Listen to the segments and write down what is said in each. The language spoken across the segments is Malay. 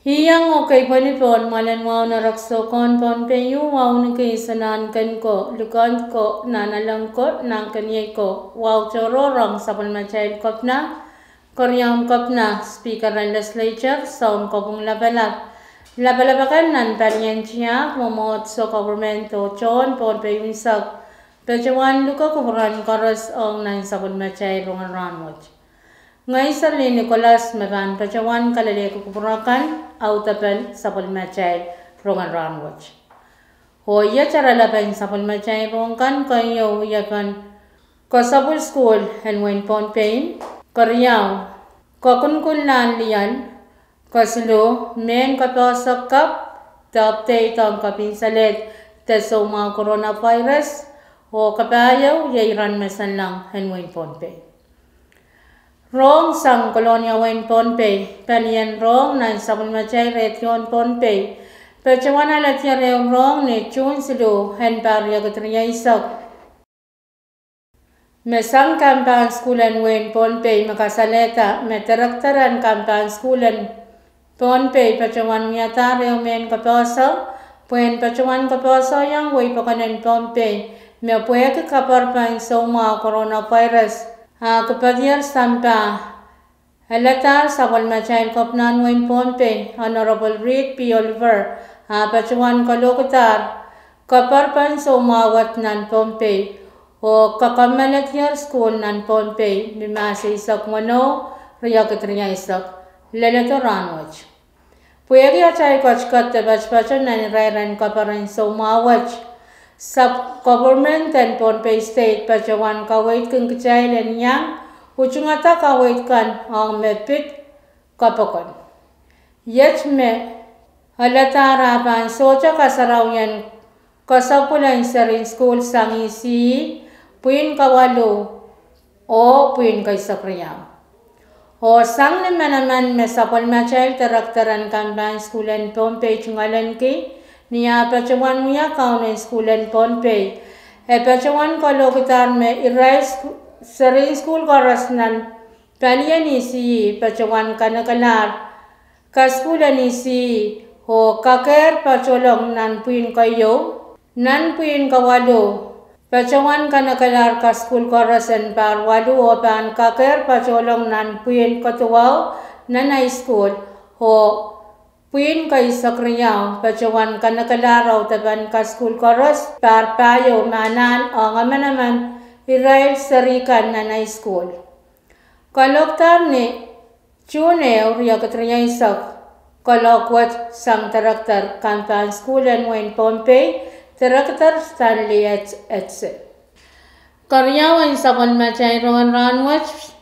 Hiyang okay panipon malan wow na raksokon pon peyu wow na kaisanan kan ko lukan ko nanalang ko nang kanyay ko wow chororong sapal machay kopna koryam kopna speaker ng legislature saum kopong labalabakan nan panyan siya momot so government to chon pon peyu sak pejawan luka kuburan karas ong nan sapal machay rongan ranwach Ngai sarli Nicholas magan pacawan kalale kukurakan autapan sapal macay rongan ranwach. Ho iya cara laban sapal macay rongan kayo yakan kasabul school and when pon pain karyaw kakunkun lian kaslo men kapasak kap tapte itang kapinsalet tasoma coronavirus ho kapayaw yairan masanlang and when pon pain. Rong sang kolonia wen ponpei, panian rong nan sabun macay retion ponpei. Percawana latia reong rong ne chun silu hen paria katria isak. Mesang kampan skulan wen ponpei makasaleta meteraktaran kampan skulan ponpei percawan miata reong men kaposo, puen percawan kaposo yang wei pakanen ponpei, me pue ke kaparpan soma coronavirus. Kepadiyar sampa halatar sabal macay kopnan wen ponpe Honorable Rick P. Oliver pacuan kalokatar kaparpan somawat nan pompe o kakamalatiyar school nan pompe mimasa isak mano riyakatriya isak lalato ranwach puyagi achay kochkat tabachpachan nan rairan kaparan somawach Sub government and Pohnpei state pacawan kawait keng kecai dan yang ujungata kawait kan ang mepit kapakon. Yet me halatara pan soja kasarawian kasapulan serin school sang isi puin kawalo o puin kay sakriyaw. O sang naman mesapol machay taraktaran kamban school and Pohnpei chungalan ki niya pacawan muya kaunen schoolan Pohnpei. Pacawan kalau kita me irai sering school korasnan palian isi pacawan kanakalar ka schoolan isi ho kaker pacolong nan puin kayo nan puin kawalo pacawan kanakalar ka school korasan par walu o pan kaker pacolong nan puin katuaw nan high school ho Puin kay sakriyaw, pacawan kanakalaraw taban ka school koros, par payo manan o nga manaman irail sarikan na high school. Kaloktar ni Chune uriya katriya isak, kalokwat sang taraktar kampan school and wen Pohnpei, taraktar Stanley etc. Karyawan sabon macay rongan ranwach,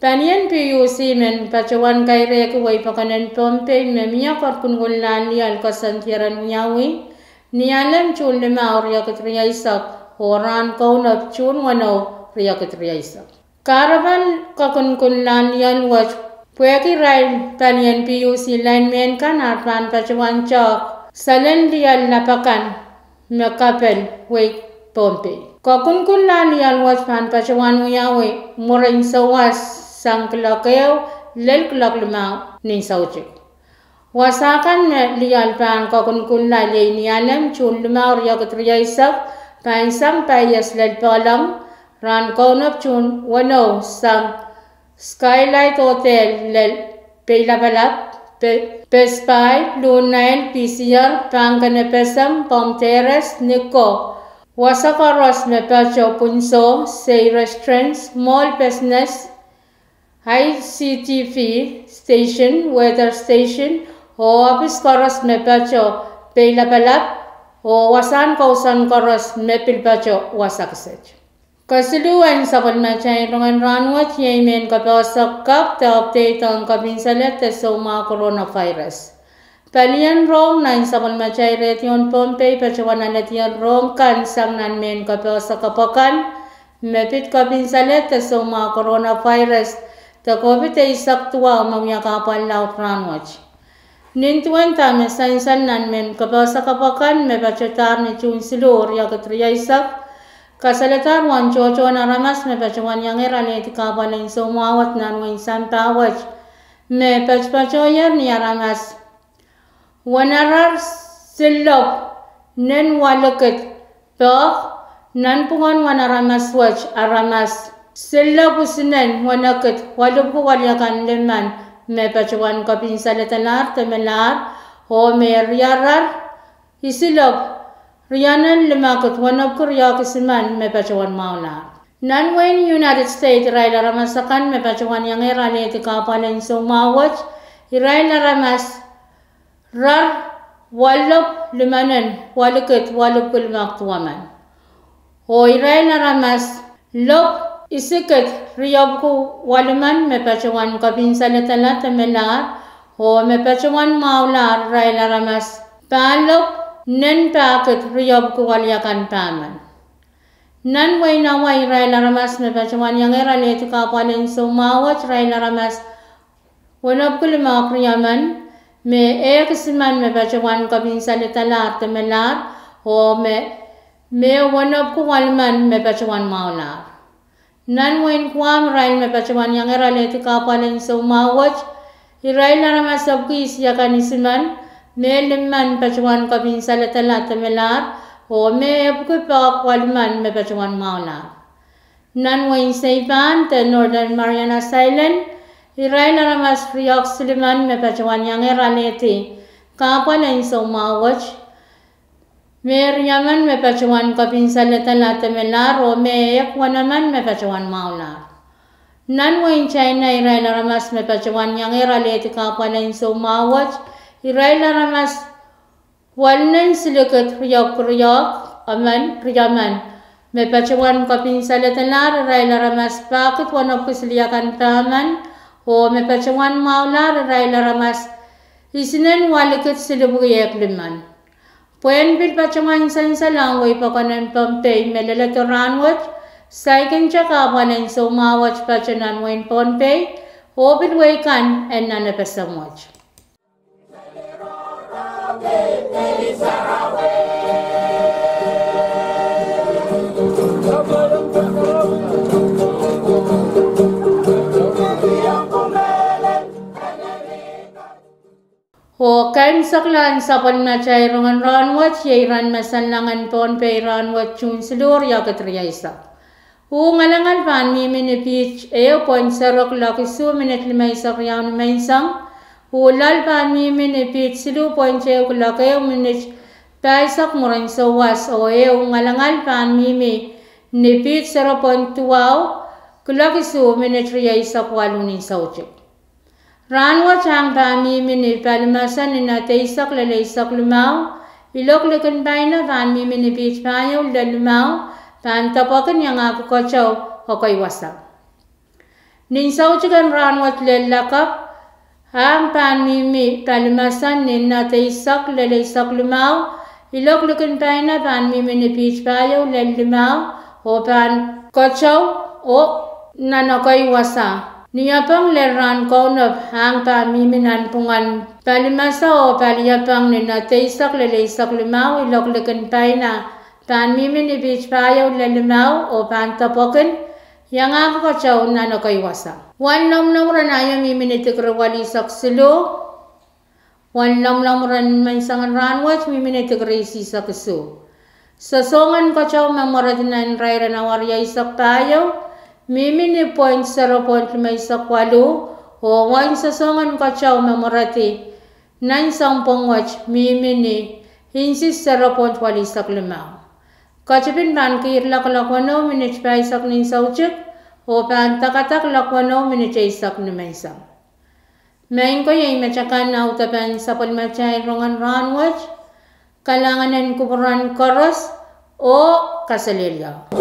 Panian PUC men pacawan kay rek way pakanan Pohnpei memia korkungulan lial kasantiran nyawi nialam chun lima uriya katriya isak horan kaunap chun wano riya katriya isak. Karaban kakunkulan lial wach pueki rail panian PUC lineman kan arpan pacawan chok salen lial napakan mekapen way Pohnpei. Kakunkulan lial wach pan pacawan nyawi muring sawas sang kelakau lel kelak lemau ni saucik. Wasakan me lial pan kakunkun la lei ni alam chun lemau riya katriya isak pan sampai yas lel palang ran kaunap chun wano sang Skylight Hotel lel pela balap pespai lunail PCR pangkana pesam Palm Terrace Niko. Wasakaros me pacho punso say restaurants small business ICTV station, weather station, o office koros me pacho pela balap, o wasan kausan koros me pilpacho wasakset. Kasuluan sa macay rongan ranwat yemen kapasak kap ta update ang kabinsalet sa mga coronavirus. Palian rong nan sa macay retion Pohnpei pachawan natiyan rong kan sang nan men kapasak kapakan mepit kapin salete so ma coronavirus ta COVID isak tua mamya kapal laut ranwach. Nintuan tamen sainsan nan men kapasa kapakan me bacetar ni chun silur ya ketriya isak kasaletar wan coco na ramas me bacawan yang era le tikapalin so mawat nan wan sampawach me pachpachoyer ni ramas wanarar silop nen walaket pok nan pungon wanaramas wach aramas silop usinen wanaket walup ko walyakan leman me pacuan kapin salatalar temelar ho me riarar isilop rianan lemakut wanap kurya kesiman me pacuan maular nan wen United States raila ramasakan me pacuan yang era le tikapalen so mawach iraila ramas rar walup lemanan waluket walup kulmak tuaman ho iraila ramas lop isiket riyab ko walaman me pacawan kapin salatala temelar ho me pacawan maular raila ramas palop nen paket riyab ko walyakan paman nan way na way raila ramas me pacawan yang era le tikapalen so mawach raila ramas wanap ko limak riyaman me ekisiman me pacawan kapin salatala temelar ho me wanap ko walman me pacawan maular nan wen kwam rail me pacawan yang era le tikapalen so mawach irail na ramas sabki isyakan isiman me limman pacawan kapin salatala temelar ho me epku pak walman me pacawan maular nan wen saipan te Northern Marianas Island irail na ramas riyak suliman me pacawan yang era le tikapalen so mawach Meriaman me pacawan kapin salatala temelar o me ekwanaman me pacawan maular. Nan wen China iraila ramas me pacawan yang era le tikapalen so mawach iraila ramas walnen siluket riyak aman riyaman me pacawan kapin salatalar iraila ramas pakit wanap kusliyakan paman o me pacawan maular iraila ramas isinen waliket silubuyak liman. Puan bil pacawan sansalang way pakanan pampay melalatoranwat saikin chakapanan so mawach pacanan wain pampay o bil way kan en nanapasamwach. O kain saklan sapal na chay rongan ranwat yay ran masanlangan pon pay ranwat chun silur ya katriya isa. O ngalangan pan mi minipich eo point sarok laki su minit lima isak yaw na maisang. O lal pan mi minipich silu point eo laki eo minit pa isak murang sawas o eo ngalangan pan mi minipich 0.2 kulaki su minit riya isak walunin sauchik. Ranwa chang pami mini palimasan ni na teisak lele isak lumaw ilok lekan baina pan mi mini pich payo le lumaw pan tapakan yang aku kacau hokai wasa nin sauchikan ranwa le lakap ang pan mi palimasan ni na teisak lele isak lumaw ilok lekan baina pan mi mini pich payo le lumaw o pan kacau o nanokai wasa Niyapang leran kaunap hang pa miminan pungan palimasa o paliyapang ni na teisak lelesak limaw ilok lekan paina pan mimin ibich payaw lelimaw o pan tapokin yang ako kachaw na nakaywasa. Wan lam ran ayaw mimin itikrawalisak silo wan lam ran may sangan ranwach mimin itikrisisak isu. Sasongan kachaw mamaradinan rayra na warya isak payaw Mimi ni 0.5 isak walu o wain sasongan kachaw memorati nan sampung wach mimi ni hinsis 0.8 isak limaw. Kachapin pan kir lakwano minit pa isak nin sauchik o pan takatak lakwano minit isak ni maisang. Main ko yung machakan na utapan sa palmachay rongan ranwach kalanganan kuburan koros o kasalilya.